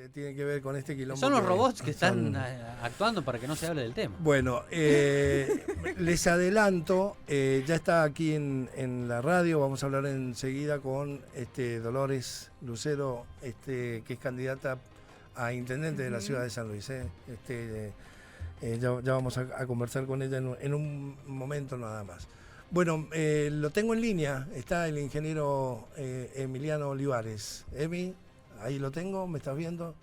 tiene que ver con este quilombo. Son los que robots que están son- actuando para que no se hable del tema. Bueno, les adelanto, ya está aquí en la radio, vamos a hablar enseguida con Dolores Lucero, que es candidata a intendente de la ciudad de San Luis. Ya vamos a conversar con ella en un momento nada más. Bueno, lo tengo en línea, está el ingeniero Emiliano Olivares. Emi, ahí lo tengo, ¿me estás viendo?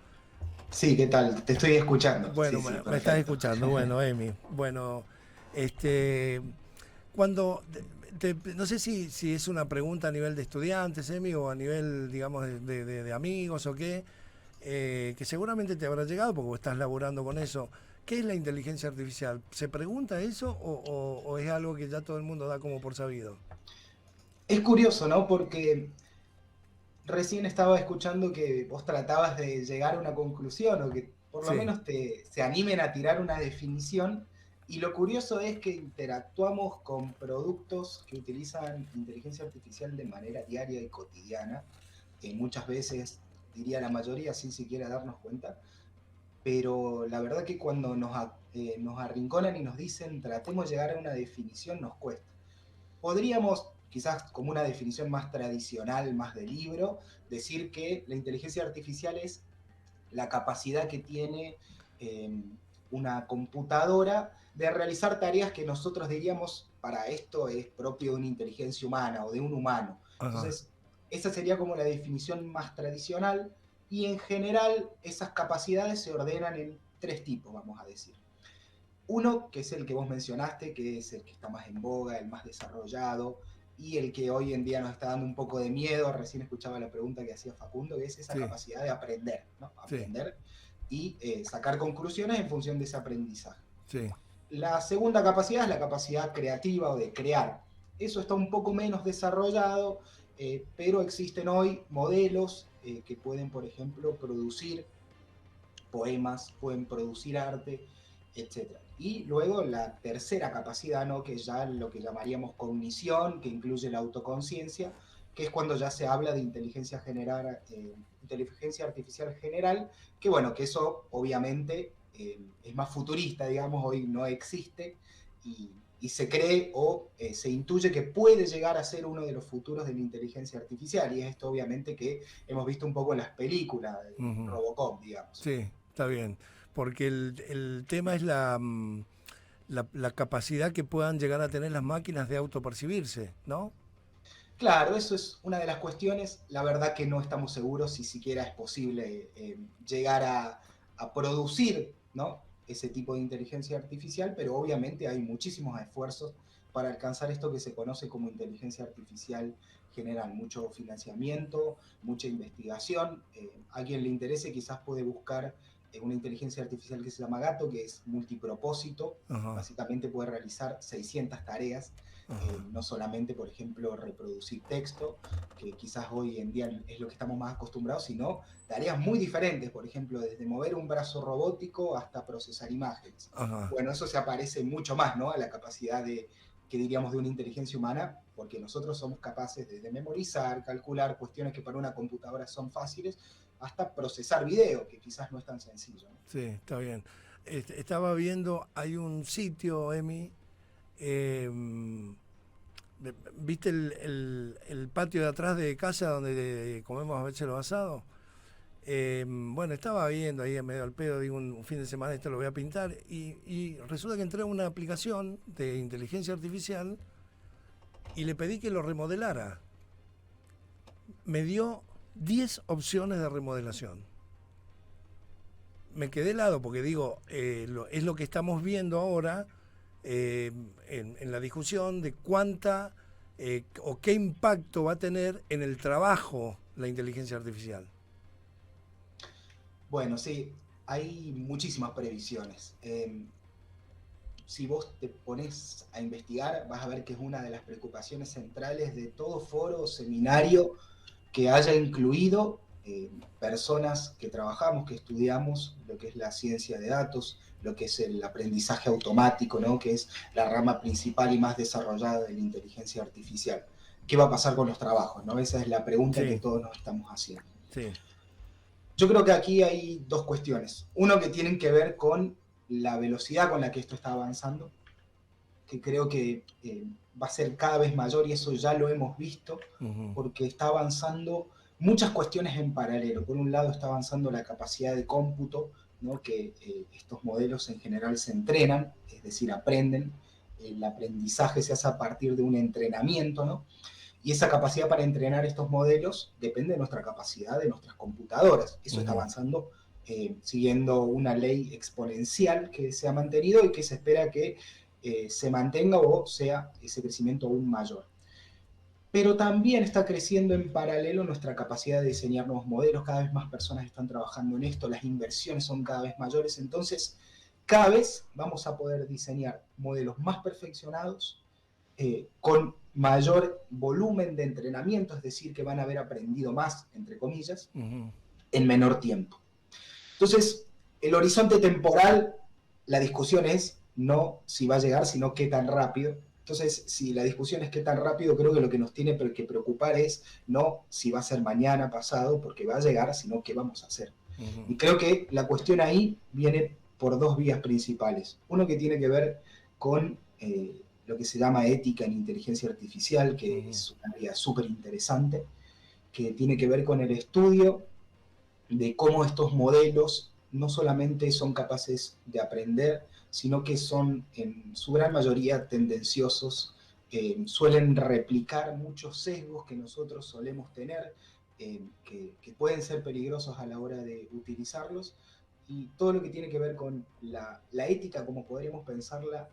Sí, ¿qué tal? Te estoy escuchando. Bueno, Sí, sí, me estás perfecto. escuchando. Bueno, Emi. Bueno, cuando no sé si es una pregunta a nivel de estudiantes, Emi, o a nivel, digamos, de amigos o qué, que seguramente te habrá llegado porque vos estás laburando con eso. ¿Qué es la inteligencia artificial? ¿Se pregunta eso o es algo que ya todo el mundo da como por sabido? Es curioso, ¿no? Porque recién estaba escuchando que vos tratabas de llegar a una conclusión o que por lo Sí, menos se animen a tirar una definición. Y lo curioso es que interactuamos con productos que utilizan inteligencia artificial de manera diaria y cotidiana, muchas veces, diría la mayoría, sin siquiera darnos cuenta. Pero la verdad que cuando nos arrinconan y nos dicen tratemos de llegar a una definición, nos cuesta. Podríamos, quizás como una definición más tradicional, más de libro, decir que la inteligencia artificial es la capacidad que tiene eh, una computadora de realizar tareas que nosotros diríamos, para esto es propio de una inteligencia humana o de un humano. ajá, Entonces, esa sería como la definición más tradicional y en general esas capacidades se ordenan en tres tipos, vamos a decir. Uno, que es el que vos mencionaste, que es el que está más en boga, el más desarrollado y el que hoy en día nos está dando un poco de miedo. Recién escuchaba la pregunta que hacía Facundo, que es esa sí, capacidad de aprender, ¿no? sí, Aprender y sacar conclusiones en función de ese aprendizaje. sí, La segunda capacidad es la capacidad creativa o de crear. Eso está un poco menos desarrollado, pero existen hoy modelos que pueden, por ejemplo, producir poemas, pueden producir arte, etcétera. Y luego la tercera capacidad, ¿no? Que es ya lo que llamaríamos cognición, que incluye la autoconciencia, que es cuando ya se habla de inteligencia artificial general, que bueno, que eso obviamente es más futurista, digamos, hoy no existe y se cree o se intuye que puede llegar a ser uno de los futuros de la inteligencia artificial, y es esto obviamente que hemos visto un poco en las películas de ujú, Robocop, digamos. sí, está bien. Porque el tema es la capacidad que puedan llegar a tener las máquinas de autopercibirse, ¿no? Claro, eso es una de las cuestiones. La verdad que no estamos seguros si siquiera es posible llegar a producir, ¿no? Ese tipo de inteligencia artificial, pero obviamente hay muchísimos esfuerzos para alcanzar esto que se conoce como inteligencia artificial general. Mucho financiamiento, mucha investigación. A quien le interese quizás puede buscar una inteligencia artificial que se llama Gato, que es multipropósito. Ajá, Básicamente puede realizar 600 tareas, ajá, no solamente, por ejemplo, reproducir texto, que quizás hoy en día es lo que estamos más acostumbrados, sino tareas muy diferentes, por ejemplo, desde mover un brazo robótico hasta procesar imágenes. ajá. Bueno, eso se aparece mucho más, ¿no? A la capacidad que diríamos de una inteligencia humana, porque nosotros somos capaces de memorizar, calcular cuestiones que para una computadora son fáciles, hasta procesar video, que quizás no es tan sencillo, ¿no? Sí, está bien. Estaba viendo, hay un sitio, Emi, eh, ¿viste el patio de atrás de casa donde comemos a veces los asados? Bueno, estaba viendo ahí en medio al pedo, digo, un fin de semana esto lo voy a pintar, y resulta que entré a una aplicación de inteligencia artificial y le pedí que lo remodelara. Me dio 10 opciones de remodelación. Me quedé helado porque digo, es lo que estamos viendo ahora en la discusión de cuánta o qué impacto va a tener en el trabajo la inteligencia artificial. Bueno, sí, hay muchísimas previsiones. Si vos te pones a investigar, vas a ver que es una de las preocupaciones centrales de todo foro o seminario que haya incluido personas que trabajamos, que estudiamos lo que es la ciencia de datos, lo que es el aprendizaje automático, ¿no? Que es la rama principal y más desarrollada de la inteligencia artificial. ¿Qué va a pasar con los trabajos? ¿No? Esa es la pregunta que Sí, todos nos estamos haciendo. sí, Yo creo que aquí hay dos cuestiones. Uno que tienen que ver con la velocidad con la que esto está avanzando, que creo que va a ser cada vez mayor y eso ya lo hemos visto, porque está avanzando muchas cuestiones en paralelo. Por un lado está avanzando la capacidad de cómputo, ¿no? Que estos modelos en general se entrenan, es decir, aprenden. El aprendizaje se hace a partir de un entrenamiento, ¿no? Y esa capacidad para entrenar estos modelos depende de nuestra capacidad, de nuestras computadoras. Eso está avanzando siguiendo una ley exponencial que se ha mantenido y que se espera que se mantenga o sea ese crecimiento aún mayor. Pero también está creciendo en paralelo nuestra capacidad de diseñar nuevos modelos. Cada vez más personas están trabajando en esto, las inversiones son cada vez mayores. Entonces, cada vez vamos a poder diseñar modelos más perfeccionados, con mayor volumen de entrenamiento, es decir, que van a haber aprendido más, entre comillas, en menor tiempo. Entonces, el horizonte temporal, la discusión es no si va a llegar, sino qué tan rápido. Entonces, si la discusión es qué tan rápido, creo que lo que nos tiene que preocupar es no si va a ser mañana, pasado, porque va a llegar, sino qué vamos a hacer. Y creo que la cuestión ahí viene por dos vías principales. Uno que tiene que ver con lo que se llama ética en inteligencia artificial, que es una área súper interesante, que tiene que ver con el estudio de cómo estos modelos no solamente son capaces de aprender, sino que son en su gran mayoría tendenciosos, suelen replicar muchos sesgos que nosotros solemos tener, que pueden ser peligrosos a la hora de utilizarlos, y todo lo que tiene que ver con la ética, como podríamos pensarla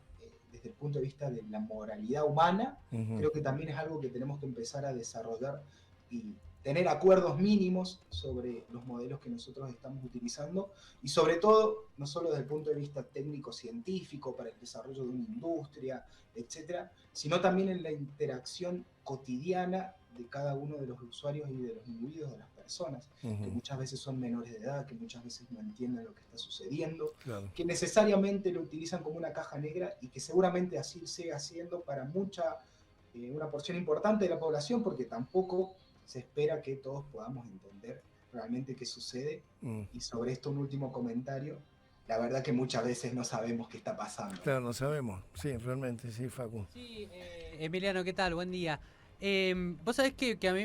desde el punto de vista de la moralidad humana, creo que también es algo que tenemos que empezar a desarrollar y tener acuerdos mínimos sobre los modelos que nosotros estamos utilizando y sobre todo, no solo desde el punto de vista técnico-científico para el desarrollo de una industria, etcétera, sino también en la interacción cotidiana de cada uno de los usuarios y de los individuos, de las personas, que muchas veces son menores de edad, que muchas veces no entienden lo que está sucediendo, que necesariamente lo utilizan como una caja negra y que seguramente así siga siendo para una porción importante de la población, porque tampoco se espera que todos podamos entender realmente qué sucede. Y sobre esto un último comentario. La verdad que muchas veces no sabemos qué está pasando. Claro, no sabemos. Sí, realmente, sí, Facu. Sí, Emiliano, ¿qué tal? Buen día. Vos sabés que a mí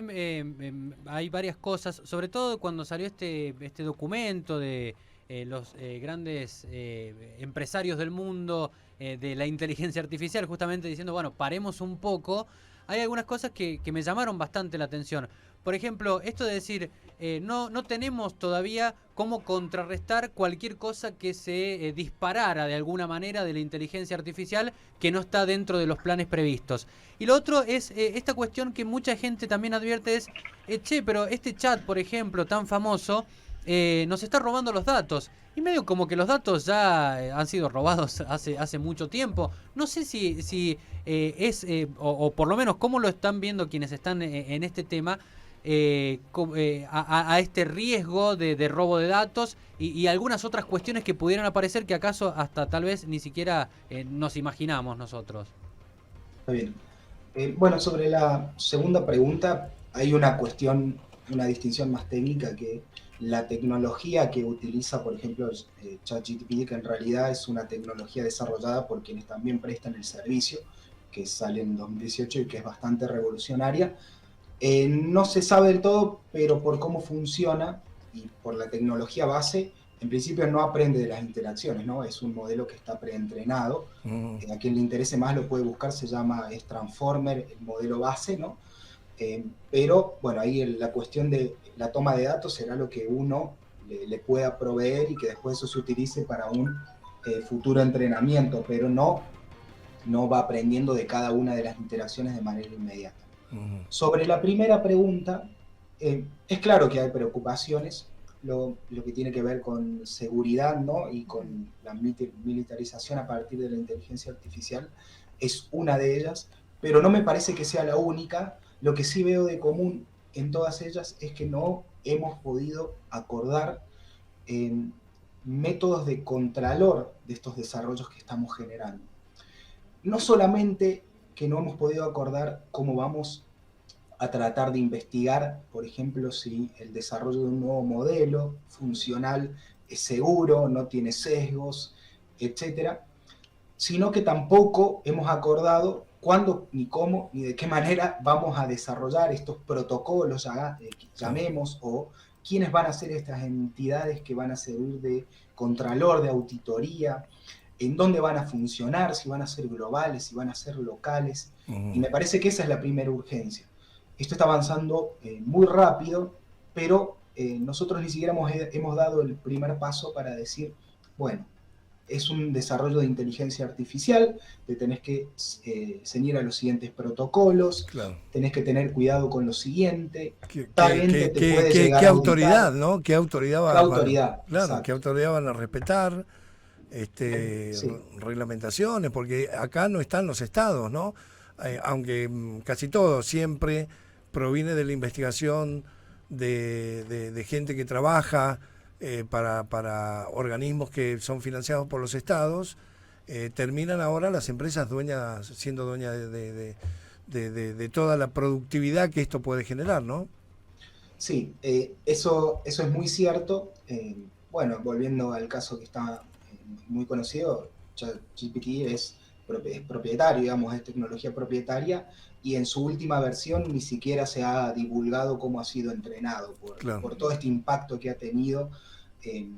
hay varias cosas, sobre todo cuando salió este documento de los grandes empresarios del mundo de la inteligencia artificial, justamente diciendo, bueno, paremos un poco. Hay algunas cosas que me llamaron bastante la atención. Por ejemplo, esto de decir, no tenemos todavía cómo contrarrestar cualquier cosa que se disparara de alguna manera de la inteligencia artificial que no está dentro de los planes previstos. Y lo otro es esta cuestión que mucha gente también advierte es, pero este chat, por ejemplo, tan famoso, nos está robando los datos. Y medio como que los datos ya han sido robados hace mucho tiempo. No sé si o por lo menos cómo lo están viendo quienes están en este tema, a este riesgo de robo de datos y algunas otras cuestiones que pudieran aparecer que acaso hasta tal vez ni siquiera nos imaginamos nosotros. Está bien. Bueno, sobre la segunda pregunta, hay una cuestión, una distinción más técnica, que la tecnología que utiliza, por ejemplo, ChatGPT, que en realidad es una tecnología desarrollada por quienes también prestan el servicio, que sale en 2018 y que es bastante revolucionaria. No se sabe del todo, pero por cómo funciona y por la tecnología base, en principio no aprende de las interacciones, ¿no? Es un modelo que está preentrenado. A quien le interese más lo puede buscar, es Transformer, el modelo base, ¿no? Pero bueno, ahí la cuestión de la toma de datos será lo que uno le pueda proveer y que después eso se utilice para un futuro entrenamiento, pero no va aprendiendo de cada una de las interacciones de manera inmediata. Sobre la primera pregunta, es claro que hay preocupaciones, lo que tiene que ver con seguridad, ¿no? Y con la militarización a partir de la inteligencia artificial es una de ellas, pero no me parece que sea la única. Lo que sí veo de común en todas ellas es que no hemos podido acordar métodos de contralor de estos desarrollos que estamos generando. No solamente que no hemos podido acordar cómo vamos a tratar de investigar, por ejemplo, si el desarrollo de un nuevo modelo funcional es seguro, no tiene sesgos, etcétera, sino que tampoco hemos acordado cuándo, ni cómo, ni de qué manera vamos a desarrollar estos protocolos, llamemos, o quiénes van a ser estas entidades que van a servir de contralor, de auditoría, en dónde van a funcionar, si van a ser globales, si van a ser locales. Y me parece que esa es la primera urgencia. Esto está avanzando muy rápido, pero nosotros ni siquiera hemos dado el primer paso para decir, bueno, es un desarrollo de inteligencia artificial, te tenés que ceñir a los siguientes protocolos, Claro. tenés que tener cuidado con lo siguiente. ¿Qué autoridad, ¿no? ¿Qué autoridad ¿Qué autoridad? Claro, ¿qué autoridad van a respetar? Sí. Reglamentaciones, porque acá no están los estados, ¿no? Aunque casi todo siempre proviene de la investigación de gente que trabaja para organismos que son financiados por los estados, terminan ahora las empresas siendo dueñas de toda la productividad que esto puede generar, ¿no? Sí, eso es muy cierto. Bueno, volviendo al caso que está muy conocido, ChatGPT es propietario, digamos, es tecnología propietaria, y en su última versión ni siquiera se ha divulgado cómo ha sido entrenado por todo este impacto que ha tenido,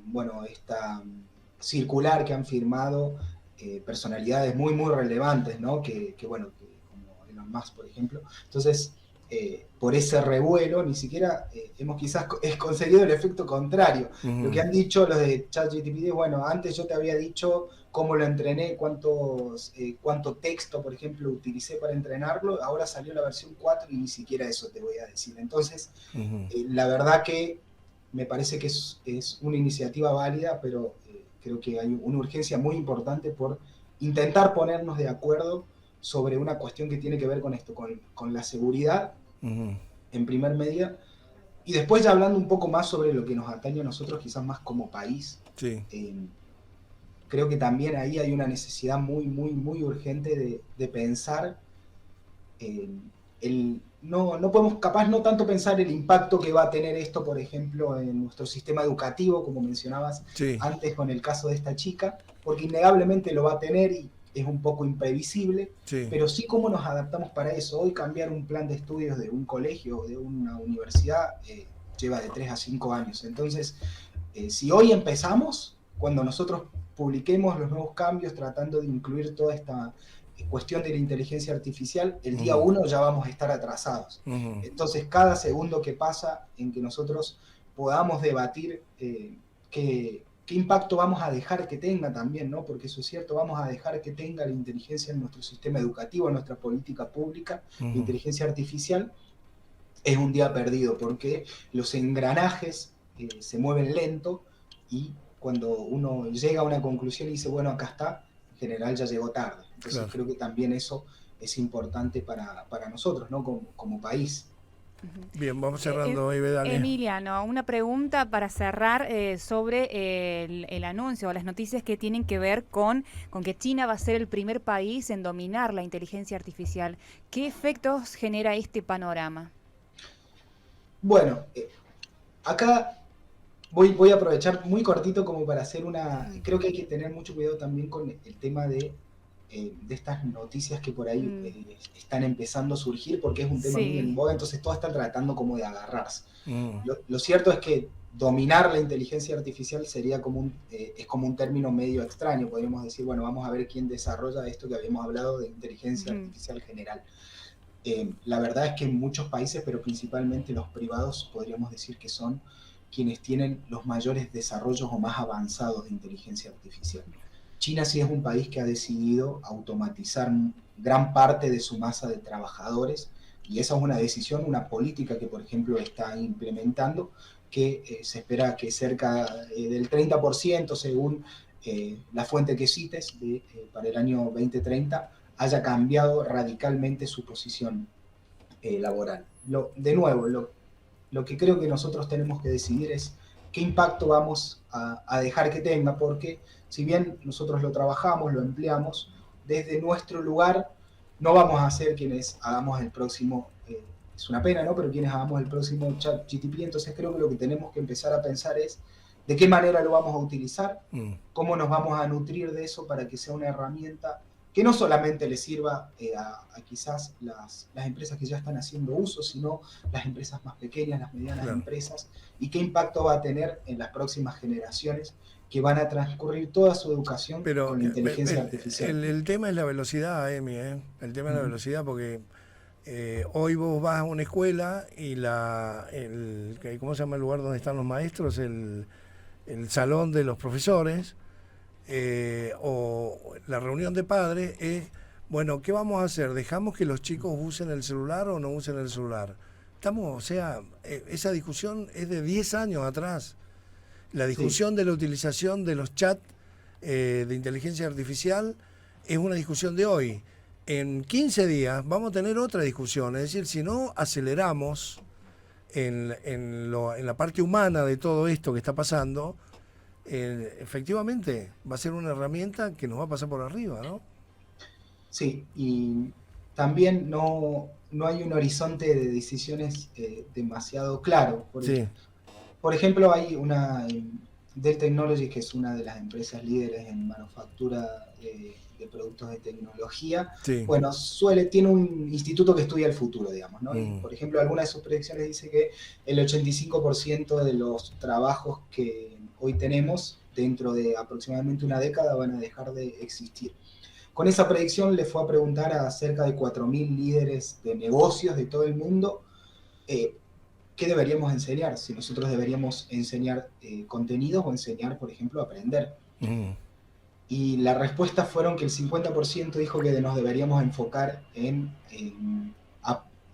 bueno, esta circular que han firmado personalidades muy, muy relevantes, ¿no? Bueno, como Elon Musk, por ejemplo. Entonces, por ese revuelo, ni siquiera hemos quizás conseguido el efecto contrario. Lo que han dicho los de ChatGPT, bueno, antes yo te había dicho cómo lo entrené, cuánto texto, por ejemplo, utilicé para entrenarlo, ahora salió la versión 4 y ni siquiera eso te voy a decir. Entonces, la verdad que me parece que es una iniciativa válida, pero creo que hay una urgencia muy importante por intentar ponernos de acuerdo sobre una cuestión que tiene que ver con esto, con la seguridad, en primer medida, y después ya hablando un poco más sobre lo que nos atañe a nosotros, quizás más como país. Sí. Creo que también ahí hay una necesidad muy, muy, muy urgente de pensar no podemos, capaz no tanto pensar el impacto que va a tener esto, por ejemplo, en nuestro sistema educativo, como mencionabas antes con el caso de esta chica, porque innegablemente lo va a tener y es un poco imprevisible, pero sí cómo nos adaptamos para eso. Hoy cambiar un plan de estudios de un colegio o de una universidad lleva de 3 a 5 años. Entonces, si hoy empezamos, cuando nosotros publiquemos los nuevos cambios, tratando de incluir toda esta cuestión de la inteligencia artificial, el día 1 ya vamos a estar atrasados. Entonces, cada segundo que pasa en que nosotros podamos debatir qué impacto vamos a dejar que tenga también, ¿no? Porque eso es cierto, vamos a dejar que tenga la inteligencia en nuestro sistema educativo, en nuestra política pública, la inteligencia artificial, es un día perdido, porque los engranajes se mueven lento y cuando uno llega a una conclusión y dice, bueno, acá está, en general ya llegó tarde. Entonces creo que también eso es importante para nosotros, ¿no? Como país. Bien, vamos cerrando, Dale. Emiliano, una pregunta para cerrar sobre el anuncio o las noticias que tienen que ver con que China va a ser el primer país en dominar la inteligencia artificial. ¿Qué efectos genera este panorama? Bueno, acá voy a aprovechar muy cortito como para hacer creo que hay que tener mucho cuidado también con el tema de estas noticias que por ahí están empezando a surgir, porque es un tema muy en boga, entonces todos están tratando como de agarrarse. Lo cierto es que dominar la inteligencia artificial sería es como un término medio extraño. Podríamos decir, bueno, vamos a ver quién desarrolla esto que habíamos hablado de inteligencia artificial general. La verdad es que en muchos países, pero principalmente los privados, podríamos decir que son quienes tienen los mayores desarrollos o más avanzados de inteligencia artificial. China sí es un país que ha decidido automatizar gran parte de su masa de trabajadores, y esa es una decisión, una política que, por ejemplo, está implementando, que se espera que cerca del 30%, según la fuente que cites, para el año 2030, haya cambiado radicalmente su posición laboral. De nuevo, lo que creo que nosotros tenemos que decidir es qué impacto vamos a dejar que tenga, porque si bien nosotros lo trabajamos, lo empleamos, desde nuestro lugar no vamos a ser quienes hagamos el próximo es una pena, ¿no? Pero quienes hagamos el próximo ChatGPT, entonces creo que lo que tenemos que empezar a pensar es de qué manera lo vamos a utilizar, cómo nos vamos a nutrir de eso para que sea una herramienta que no solamente le sirva a quizás las empresas que ya están haciendo uso, sino las empresas más pequeñas, las medianas empresas, y qué impacto va a tener en las próximas generaciones que van a transcurrir toda su educación con la inteligencia artificial. El tema es la velocidad, Emi, el tema es la velocidad, porque hoy vos vas a una escuela y ¿cómo se llama el lugar donde están los maestros? El salón de los profesores, o la reunión de padres es, bueno, ¿qué vamos a hacer? ¿Dejamos que los chicos usen el celular o no usen el celular? Esa discusión es de 10 años atrás. La discusión de la utilización de los chats de inteligencia artificial es una discusión de hoy. En 15 días vamos a tener otra discusión, es decir, si no aceleramos en la parte humana de todo esto que está pasando, efectivamente va a ser una herramienta que nos va a pasar por arriba, ¿no? Sí, y también no hay un horizonte de decisiones demasiado claro. Por ejemplo, hay una Dell Technologies, que es una de las empresas líderes en manufactura de productos de tecnología. Bueno, tiene un instituto que estudia el futuro, digamos, ¿no? Y, por ejemplo, alguna de sus predicciones dice que el 85% de los trabajos que hoy tenemos, dentro de aproximadamente una década, van a dejar de existir. Con esa predicción le fue a preguntar a cerca de 4.000 líderes de negocios de todo el mundo qué deberíamos enseñar, si nosotros deberíamos enseñar contenidos o enseñar, por ejemplo, a aprender. Y la respuesta fueron que el 50% dijo que nos deberíamos enfocar en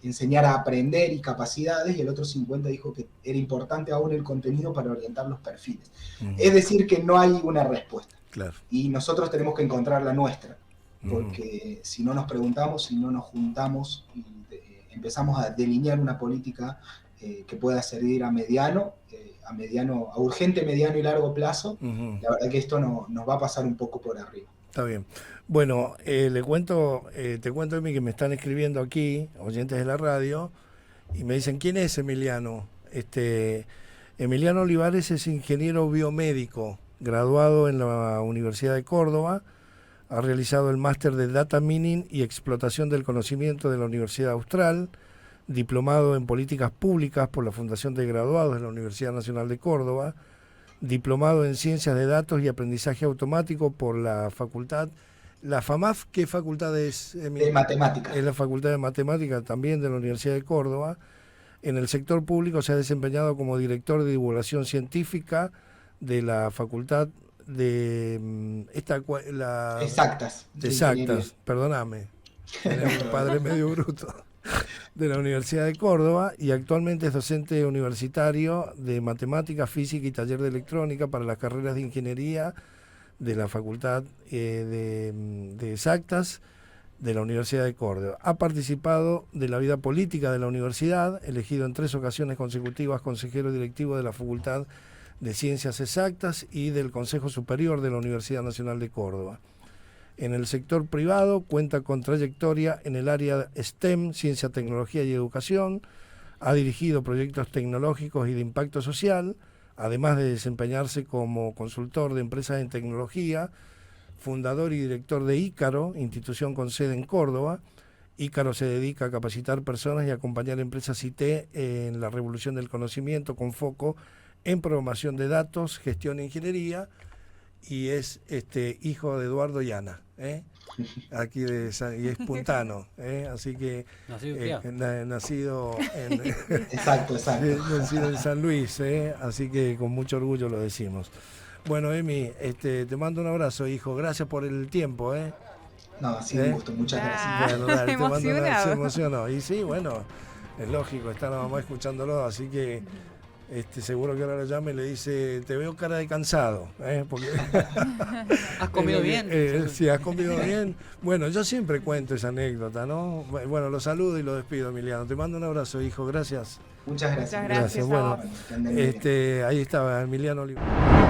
enseñar a aprender y capacidades, y el otro 50% dijo que era importante aún el contenido para orientar los perfiles. Es decir, que no hay una respuesta. Y nosotros tenemos que encontrar la nuestra, porque si no nos preguntamos, si no nos juntamos y empezamos a delinear una política que pueda servir a urgente, mediano y largo plazo, la verdad que esto nos va a pasar un poco por arriba. Está bien. Bueno, te cuento, Emi, que me están escribiendo aquí, oyentes de la radio, y me dicen, ¿quién es Emiliano? Emiliano Olivares es ingeniero biomédico, graduado en la Universidad de Córdoba, ha realizado el máster de Data Mining y Explotación del Conocimiento de la Universidad Austral, diplomado en Políticas Públicas por la Fundación de Graduados de la Universidad Nacional de Córdoba, diplomado en Ciencias de Datos y Aprendizaje Automático por la Facultad, la FAMAF, ¿qué facultad es? De Matemática. Es la Facultad de Matemática también de la Universidad de Córdoba. En el sector público se ha desempeñado como director de divulgación científica de la Facultad de Exactas, perdóname, era un padre medio bruto, de la Universidad de Córdoba, y actualmente es docente universitario de matemática, física y taller de electrónica para las carreras de ingeniería de la Facultad de Exactas de la Universidad de Córdoba. Ha participado de la vida política de la universidad, elegido en 3 ocasiones consecutivas consejero directivo de la Facultad de Ciencias Exactas y del Consejo Superior de la Universidad Nacional de Córdoba. En el sector privado cuenta con trayectoria en el área STEM, Ciencia, Tecnología y Educación, ha dirigido proyectos tecnológicos y de impacto social, además de desempeñarse como consultor de empresas en tecnología, fundador y director de Ícaro, institución con sede en Córdoba. Ícaro se dedica a capacitar personas y acompañar empresas IT en la revolución del conocimiento con foco en programación de datos, gestión e ingeniería, y es hijo de Eduardo y Ana, aquí y es puntano, así que nacido en San Luis, así que con mucho orgullo lo decimos. Bueno, Emi, te mando un abrazo, hijo, gracias por el tiempo. No, ha sido un gusto, muchas gracias. Bueno, dale, te mando se emocionó. Y sí, bueno, es lógico, está la mamá escuchándolo, así que seguro que ahora lo llama y le dice, te veo cara de cansado, porque ¿has comido bien? Sí, has comido bien. Bueno, yo siempre cuento esa anécdota, ¿no? Bueno, lo saludo y lo despido, Emiliano. Te mando un abrazo, hijo, gracias. Muchas gracias. Bueno, ahí estaba Emiliano Olivares.